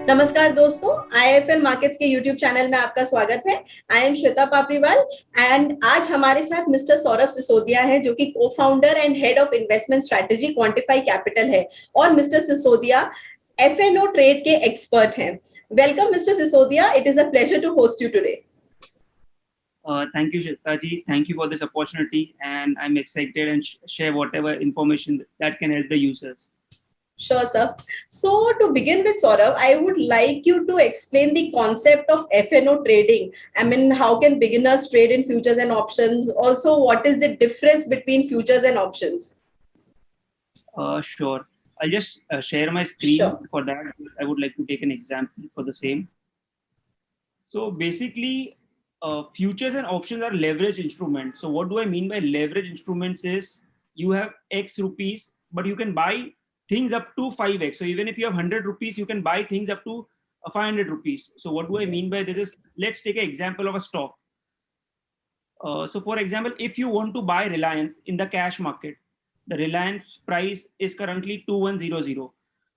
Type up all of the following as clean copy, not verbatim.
नमस्कार दोस्तों, IFL markets के यूट्यूब चैनल में आपका स्वागत है। आई एम श्वेता पापरीवाल एंड आज हमारे साथ मिस्टर सौरभ सिसोदिया हैं जो कि को founder and head of investment strategy quantify capital है और मिस्टर सिसोदिया एफएनओ ट्रेड के एक्सपर्ट हैं। Welcome Mr Sisodia, it is a pleasure to host you today. Thank you, Shweta ji. Thank you for this opportunity, and I'm excited and share whatever information that can help the users. Sure, sir. So to begin with, Saurabh, I would like you to explain the concept of FNO trading. I mean, how can beginners trade in futures and options? Also, what is the difference between futures and options? Sure. I'll just share my screen. Sure. For that. I would like to take an example for the same. So basically, futures and options are leverage instruments. So what do I mean by leverage instruments is you have X rupees, but you can buy things up to 5x. So even if you have 100 rupees, you can buy things up to 500 rupees. So what do I mean by this is, let's take an example of a stock. So for example, if you want to buy Reliance in the cash market, the Reliance price is currently 2100.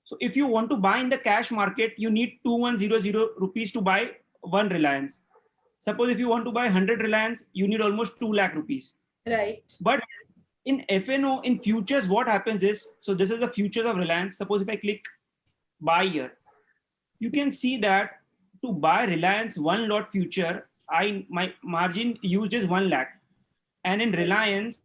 So if you want to buy in the cash market, you need 2100 rupees to buy one Reliance. Suppose if you want to buy 100 Reliance, you need almost 2 lakh rupees. Right. But in FNO, in futures, what happens is, so this is the futures of Reliance. Suppose if I click buy here, you can see that to buy Reliance one lot future, my margin used is 1 lakh. And in Reliance,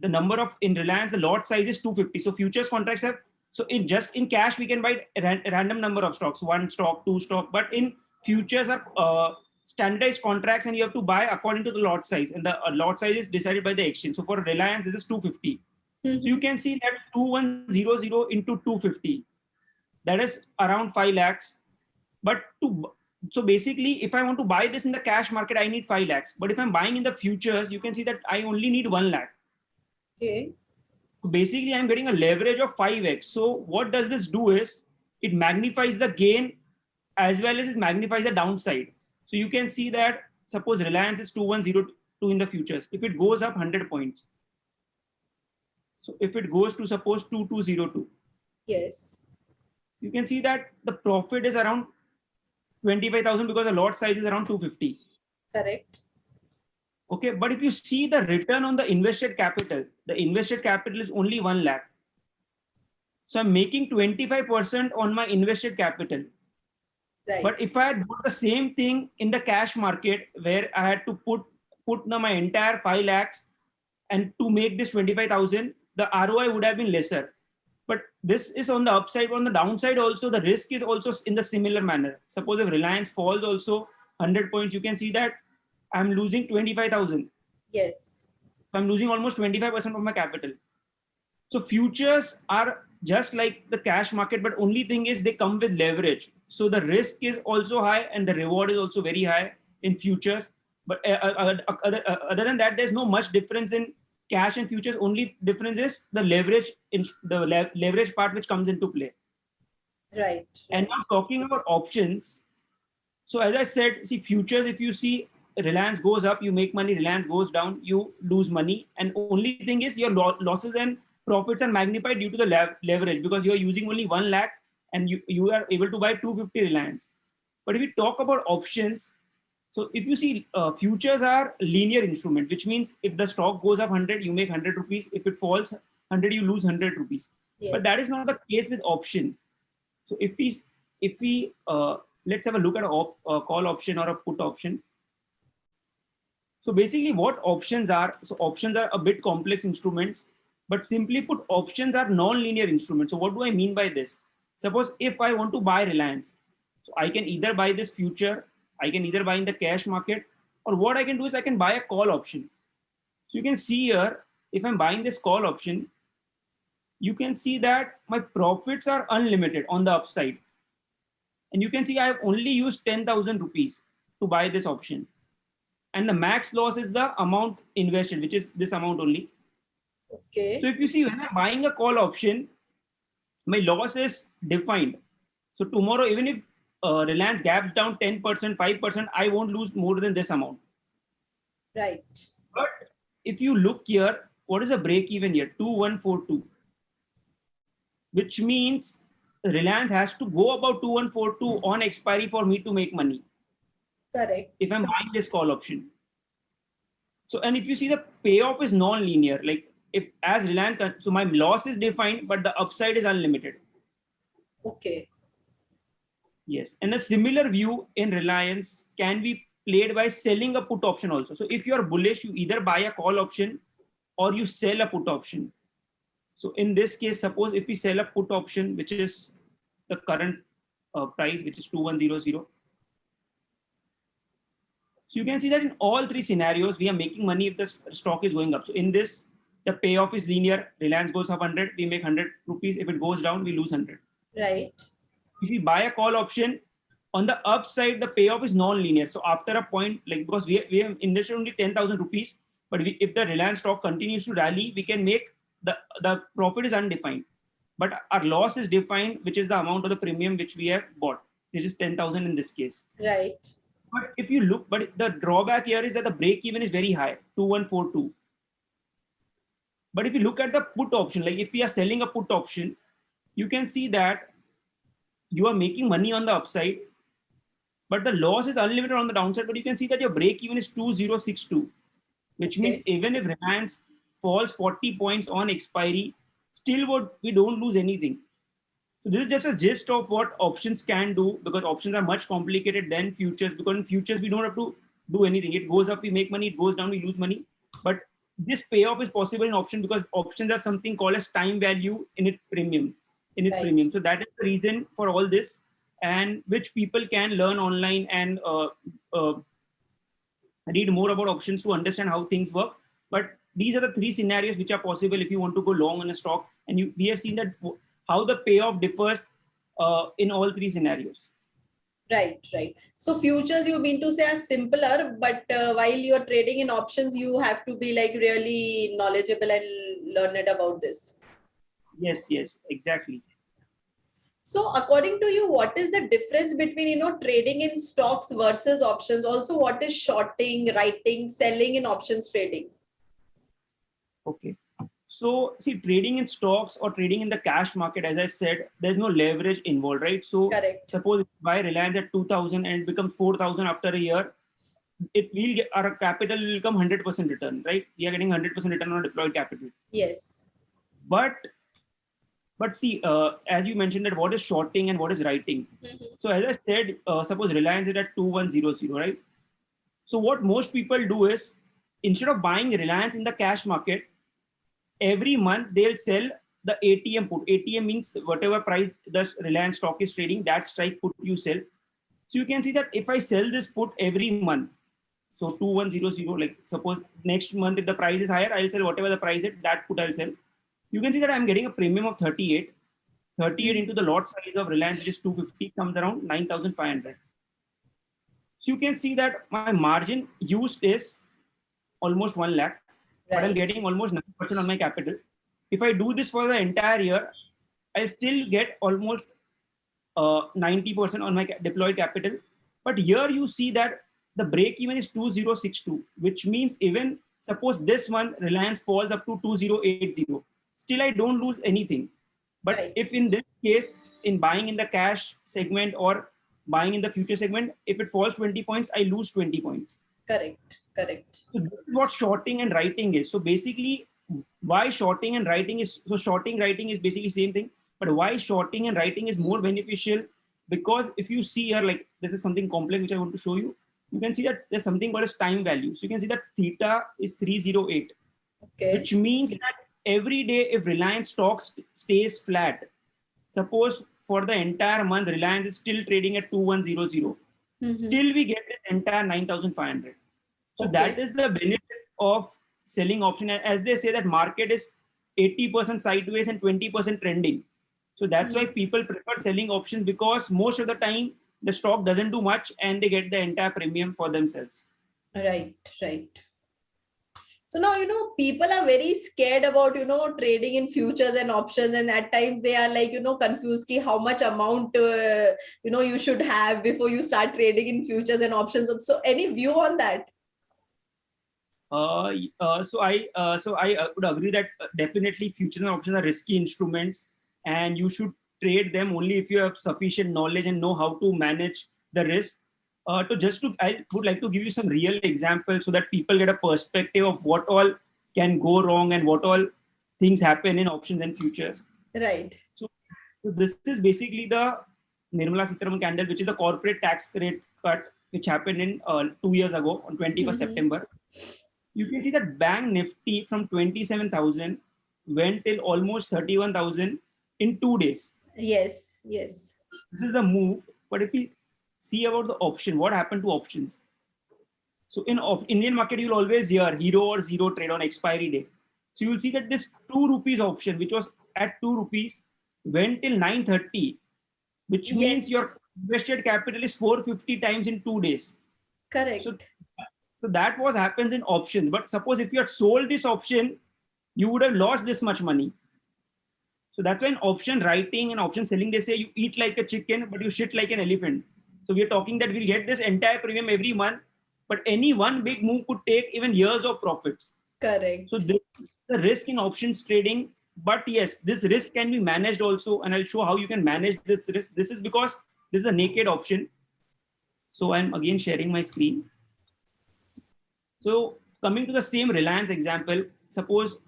the number of, in Reliance, the lot size is 250. So futures contracts have, so in just in cash, we can buy a random number of stocks, one stock, two stock, but in futures are standardized contracts and you have to buy according to the lot size, and the lot size is decided by the exchange. So for Reliance, this is 250. So you can see that 2100 into 250, that is around 5 lakhs. But so basically, if I want to buy this in the cash market, I need 5 lakhs. But if I'm buying in the futures, you can see that I only need 1 lakh. Okay. So basically, I'm getting a leverage of 5x. So what does this do is, it magnifies the gain as well as it magnifies the downside. So you can see that suppose Reliance is 2102 in the futures. If it goes up 100 points. So if it goes to suppose 2202. Yes. You can see that the profit is around 25,000 because the lot size is around 250. Correct. Okay, but if you see the return on the invested capital is only 1 lakh. So I'm making 25% on my invested capital. Right. But if I had bought the same thing in the cash market where I had to put my entire 5 lakhs and to make this 25,000, the ROI would have been lesser. But this is on the upside. On the downside also, the risk is also in the similar manner. Suppose if Reliance falls also 100 points, you can see that I'm losing 25,000. Yes. I'm losing almost 25% of my capital. So futures are just like the cash market, but only thing is they come with leverage. So the risk is also high and the reward is also very high in futures. But other than that, there's no much difference in cash and futures. Only difference is the leverage in the leverage part which comes into play. Right. And now talking about options. So as I said, see futures, if you see Reliance goes up, you make money. Reliance goes down, you lose money. And only thing is your losses and profits are magnified due to the leverage because you're using only 1 lakh and you are able to buy 250 Reliance. But if we talk about options, so if you see futures are linear instrument, which means if the stock goes up 100, you make 100 rupees. If it falls 100, you lose 100 rupees. Yes. But that is not the case with option. So if we let's have a look at a call option or a put option. So basically what options are, so options are a bit complex instruments, but simply put, options are non-linear instruments. So what do I mean by this? Suppose if I want to buy Reliance, so I can either buy this future, I can either buy in the cash market, or what I can do is I can buy a call option. So you can see here, if I'm buying this call option, you can see that my profits are unlimited on the upside. And you can see I have only used 10,000 rupees to buy this option. And the max loss is the amount invested, which is this amount only. Okay. So if you see, when I'm buying a call option, my loss is defined. So tomorrow, even if Reliance gaps down 10%, 5%, I won't lose more than this amount. Right. But if you look here, what is the break even here? 2142. Which means Reliance has to go about 2142 on expiry for me to make money Correct. if I'm buying this call option. So, and if you see the payoff is non-linear, like if as Reliance, so my loss is defined, but the upside is unlimited. Okay. Yes. And a similar view in Reliance can be played by selling a put option also. So if you're bullish, you either buy a call option or you sell a put option. So in this case, suppose if we sell a put option, which is the current price, which is 2100. So you can see that in all three scenarios, we are making money if the stock is going up. So in this, the payoff is linear. Reliance goes up 100, we make 100 rupees. If it goes down, we lose 100. Right. If we buy a call option, on the upside, the payoff is non-linear. So after a point, like because we have invested only 10,000 rupees, but if the Reliance stock continues to rally, we can make the profit is undefined. But our loss is defined, which is the amount of the premium which we have bought, which is 10,000 in this case. Right. But if you look, but the drawback here is that the break even is very high, 2142. But if you look at the put option, like if we are selling a put option, you can see that you are making money on the upside, but the loss is unlimited on the downside. But you can see that your break even is 2062, which means even if Reliance falls 40 points on expiry, still we don't lose anything. So this is just a gist of what options can do, because options are much complicated than futures, because in futures we don't have to do anything. It goes up, we make money, it goes down, we lose money. But this payoff is possible in option because options are something called as time value in its premium. So that is the reason for all this, and which people can learn online and read more about options to understand how things work. But these are the three scenarios which are possible if you want to go long on a stock. And we have seen that how the payoff differs in all three scenarios. Right, right. So futures, you mean to say, are simpler, but while you're trading in options, you have to be like really knowledgeable and learned about this. Yes, yes, exactly. So according to you, what is the difference between, trading in stocks versus options? Also, what is shorting, writing, selling in options trading? Okay. So see, trading in stocks or trading in the cash market, as I said, there's no leverage involved, right? So correct. Suppose if you buy Reliance at 2,000 and it becomes 4,000 after a year, it will get, our capital will come 100% return, right? We are getting 100% return on deployed capital. Yes. But see, as you mentioned that what is shorting and what is writing. So as I said, suppose Reliance is at 2100, right? So what most people do is, instead of buying Reliance in the cash market, every month they'll sell the ATM put. ATM means whatever price the Reliance stock is trading, that strike put you sell. So you can see that if I sell this put every month, so 2100, like suppose next month if the price is higher, I'll sell whatever the price is, that put I'll sell. You can see that I'm getting a premium of 38. 38 into the lot size of Reliance, which is 250, comes around 9,500. So you can see that my margin used is almost 1 lakh, but I'm getting almost 9% on my capital. If I do this for the entire year, I still get almost 90% on my deployed capital. But here you see that the break even is 2062, which means even suppose this month Reliance falls up to 2080, still I don't lose anything. But if in this case, in buying in the cash segment or buying in the future segment, if it falls 20 points, I lose 20 points. Correct. So this is what shorting and writing is. So basically, why shorting and writing is, so shorting, writing is basically same thing, but why shorting and writing is more beneficial? Because if you see here, like this is something complex which I want to show you. You can see that there's something called as time value. So you can see that theta is 308, which means that every day if Reliance stock stays flat, suppose for the entire month Reliance is still trading at 2100, still we get this entire 9,500. So that is the benefit of selling option. As they say that market is 80% sideways and 20% trending. So that's why people prefer selling options, because most of the time the stock doesn't do much and they get the entire premium for themselves. Right. So now, people are very scared about, trading in futures and options. And at times they are like, confused ki how much amount, you should have before you start trading in futures and options. So any view on that? So I would agree that definitely futures and options are risky instruments, and you should trade them only if you have sufficient knowledge and know how to manage the risk. I would like to give you some real examples so that people get a perspective of what all can go wrong and what all things happen in options and futures. Right. So this is basically the Nirmala Sitharaman candle, which is the corporate tax rate cut, which happened in 2 years ago on 21st September. You can see that Bank Nifty from 27,000 went till almost 31,000 in 2 days. Yes, yes. This is the move. But if we see about the option, what happened to options? So in Indian market, you will always hear hero or zero trade on expiry day. So you will see that this 2 rupees option, which was at 2 rupees, went till 930, which means your invested capital is 450 times in 2 days. Correct. So that was happens in options. But suppose if you had sold this option, you would have lost this much money. So that's why in option writing and option selling, they say you eat like a chicken, but you shit like an elephant. So we are talking that we'll get this entire premium every month, but any one big move could take even years of profits. Correct. So this is the risk in options trading. But yes, this risk can be managed also. And I'll show how you can manage this risk. This is because this is a naked option. So I'm again sharing my screen. So coming to the same Reliance example, suppose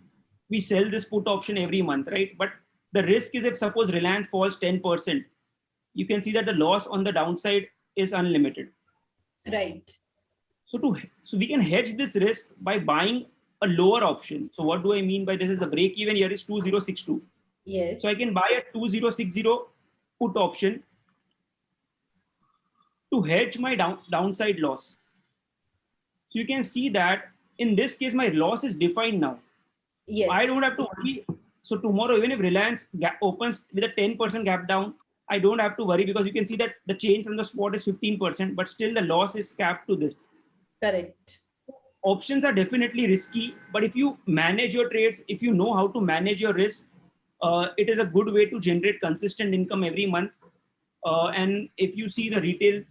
we sell this put option every month, right? But the risk is if suppose Reliance falls 10%, you can see that the loss on the downside is unlimited. Right. So we can hedge this risk by buying a lower option. So what do I mean by this is the break even here is 2062. Yes. So I can buy a 2060 put option to hedge my downside loss. So you can see that in this case, my loss is defined now. Yes. So I don't have to worry. So tomorrow, even if Reliance opens with a 10% gap down, I don't have to worry because you can see that the change from the spot is 15%, but still the loss is capped to this. Correct. Options are definitely risky, but if you manage your trades, if you know how to manage your risk, it is a good way to generate consistent income every month. And if you see the retail,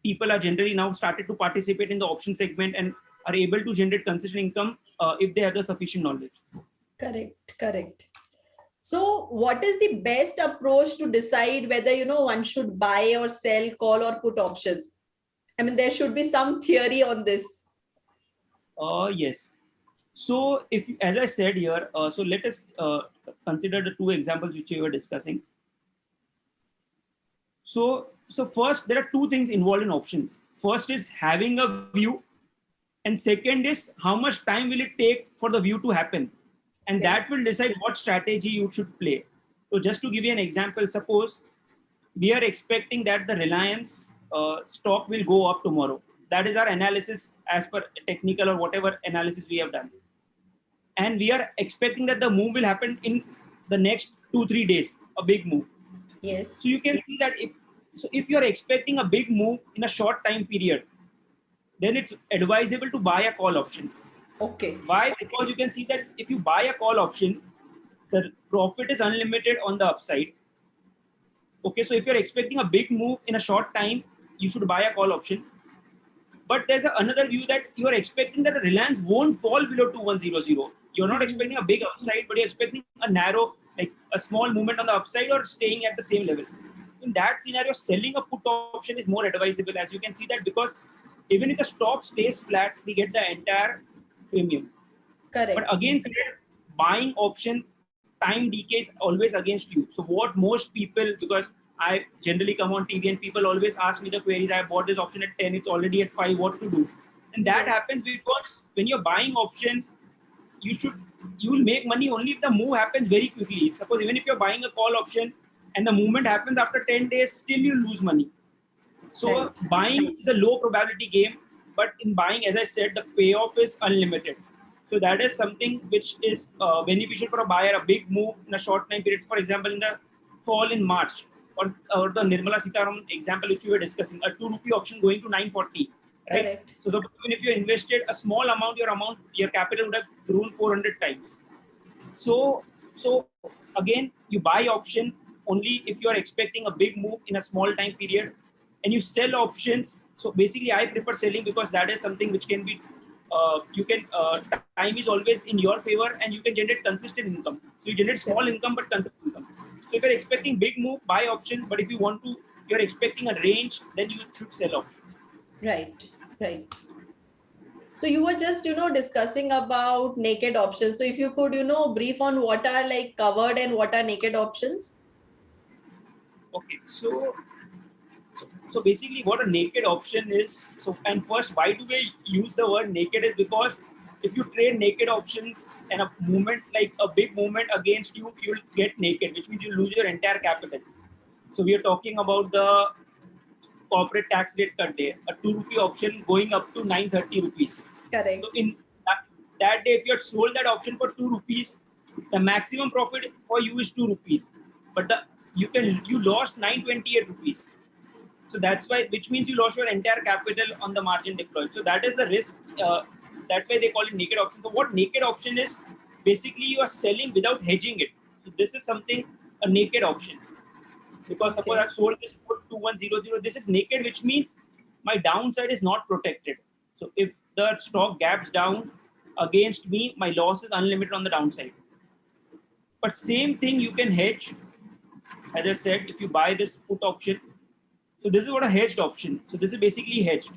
people are generally now started to participate in the option segment and are able to generate consistent income if they have the sufficient knowledge. Correct, correct. So what is the best approach to decide whether, one should buy or sell, call or put options? I mean, there should be some theory on this. Yes. So as I said here, so let us consider the two examples which we were discussing. So first, there are two things involved in options. First is having a view, and second is how much time will it take for the view to happen, and that will decide what strategy you should play. So just to give you an example, suppose we are expecting that the Reliance stock will go up tomorrow. That is our analysis as per technical or whatever analysis we have done. And we are expecting that the move will happen in the next 2-3 days, a big move. Yes. So you can see that if you are expecting a big move in a short time period, then it's advisable to buy a call option. Okay. Why? Because you can see that if you buy a call option, the profit is unlimited on the upside. Okay, so if you're expecting a big move in a short time, you should buy a call option. But there's another view that you are expecting that the Reliance won't fall below 2100. You're not expecting a big upside, but you're expecting a narrow, like a small movement on the upside or staying at the same level. In that scenario, selling a put option is more advisable, as you can see that because even if the stock stays flat, we get the entire premium. Correct. But again, buying option, time decays always against you. So what most people, because I generally come on TV and people always ask me the queries, I bought this option at 10, it's already at 5, what to do? And that happens because when you're buying option, you will make money only if the move happens very quickly. Suppose even if you're buying a call option and the movement happens after 10 days, still you lose money. So buying is a low probability game, but in buying, as I said, the payoff is unlimited. So that is something which is beneficial for a buyer, a big move in a short time period. For example, in the fall in March, or the Nirmala Sitharaman example which we were discussing, a 2 rupee option going to 940, right? Correct. So even if you invested a small amount, your capital would have grown 400 times. So again, you buy option only if you are expecting a big move in a small time period, and you sell options. So basically, I prefer selling because that is something which can be, time is always in your favor, and you can generate consistent income. So you generate small income but consistent income. So So if you're expecting big move, buy option. But if you're expecting a range, then you should sell option. Right, right. So you were just, discussing about naked options. So if you could, brief on what are like covered and what are naked options. Okay, so basically what a naked option is, so and first why do we use the word naked is because if you trade naked options and a movement like a big movement against you, you'll get naked, which means you lose your entire capital. So we are talking about the corporate tax rate cut day, a 2 rupee option going up to 930 rupees. Correct. So in that day, if you had sold that option for 2 rupees, the maximum profit for you is 2 rupees. But you lost 928 rupees. So that's why, which means you lost your entire capital on the margin deployed. So that is the risk. That's why they call it naked option. So what naked option is, basically you are selling without hedging it. So this is something, a naked option. Because suppose Okay. I've sold this put 2100, this is naked, which means my downside is not protected. So if the stock gaps down against me, my loss is unlimited on the downside. But same thing you can hedge. As I said, if you buy this put option, so this is what a hedged option. So this is basically hedged.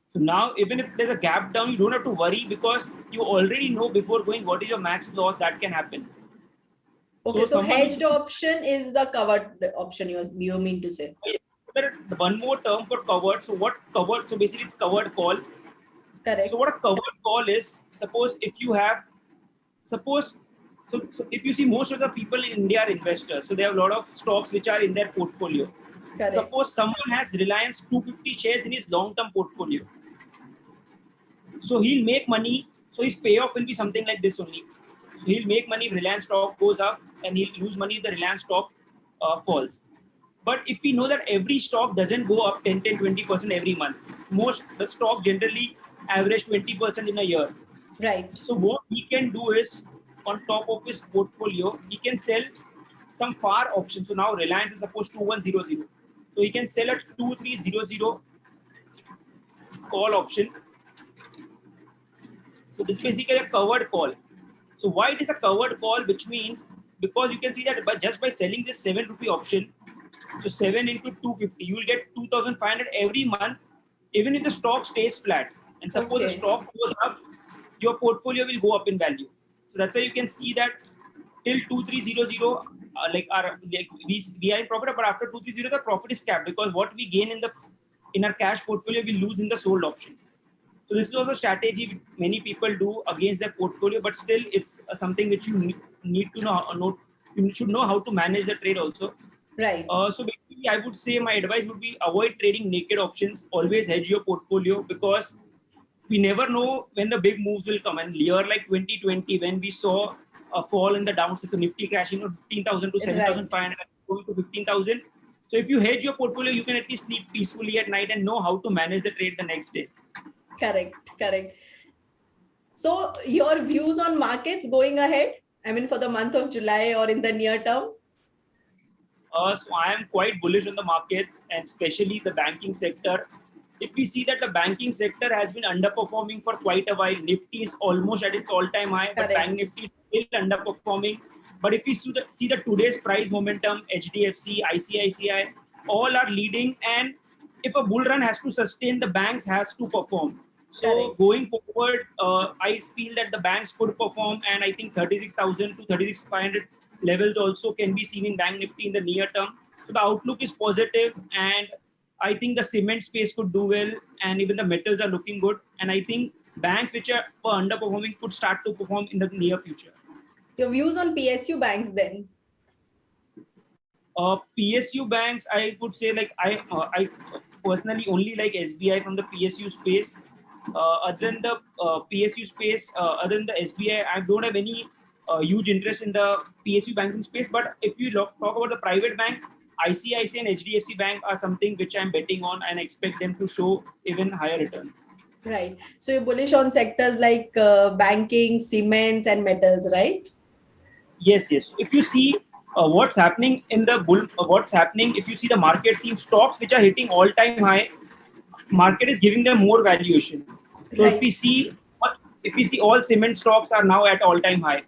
So now even if there's a gap down, you don't have to worry because you already know before going what is your max loss that can happen. Okay, so hedged option is the covered option you mean to say. There is one more term for covered. So what covered? So basically it's covered call. Correct. So what a covered call is, suppose if you have, so if you see most of the people in India are investors, so they have a lot of stocks which are in their portfolio. Correct. Suppose someone has Reliance 250 shares in his long-term portfolio. So he'll make money. So his payoff will be something like this only. So he'll make money if Reliance stock goes up, and he'll lose money if the Reliance stock falls. But if we know that every stock doesn't go up 10, 20% every month, most the stock generally average 20% in a year. Right. So what he can do is, on top of his portfolio, he can sell some FAR options. So now Reliance is supposed 2100. So he can sell a 2300 call option. So this is basically a covered call. So why it is a covered call, which means because you can see that just by selling this 7 rupee option, so 7 into 250, you will get 2,500 every month, even if the stock stays flat. And suppose the stock goes up, your portfolio will go up in value. So that's why you can see that till 2300, we are in profit, but after 2300 the profit is capped because what we gain in our cash portfolio we lose in the sold option. So this is also a strategy many people do against their portfolio, but still it's something which you need to know. You should know how to manage the trade also. Right. So basically, I would say my advice would be avoid trading naked options. Always hedge your portfolio because we never know when the big moves will come. And year like 2020, when we saw a fall in the downside, so Nifty crashing from 15,000 to 7,500, going to 15,000. So if you hedge your portfolio, you can at least sleep peacefully at night and know how to manage the trade the next day. Correct. So your views on markets going ahead? I mean, for the month of July or in the near term? So I am quite bullish on the markets and especially the banking sector. If we see that the banking sector has been underperforming for quite a while, Nifty is almost at its all-time high, but Bank Nifty is still underperforming. But if we see the today's price momentum, HDFC, ICICI, all are leading. And if a bull run has to sustain, the banks has to perform. So going forward, I feel that the banks could perform, and I think 36,000 to 36,500 levels also can be seen in Bank Nifty in the near term. So the outlook is positive, and I think the cement space could do well, and even the metals are looking good. And I think banks which are underperforming could start to perform in the near future. Your views on PSU banks then? PSU banks, I would say like I personally only like SBI from the PSU space. Other than the PSU space, other than the SBI, I don't have any huge interest in the PSU banking space. But if you talk about the private bank, ICICI and HDFC Bank are something which I'm betting on and expect them to show even higher returns. Right. So you're bullish on sectors like banking, cements, and metals, right? Yes. If you see what's happening in the bull, what's happening if you see the market theme stocks which are hitting all-time high, market is giving them more valuation. So if we see all cement stocks are now at all-time high,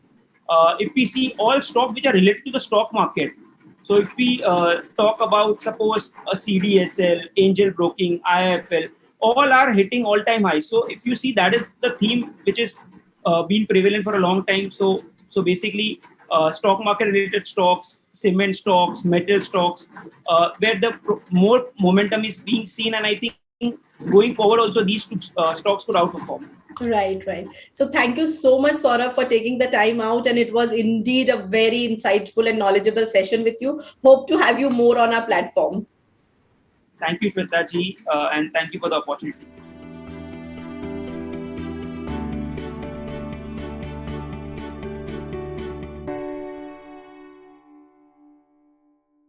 if we see all stocks which are related to the stock market, so if we talk about suppose a CDSL, Angel Broking, IIFL, all are hitting all-time highs. So if you see, that is the theme which is been prevalent for a long time. So basically, stock market related stocks, cement stocks, metal stocks, where the more momentum is being seen, and I think going forward also these two stocks could outperform. Right, right. So thank you so much, Saurabh, for taking the time out. And it was indeed a very insightful and knowledgeable session with you. Hope to have you more on our platform. Thank you, Shweta ji, and thank you for the opportunity.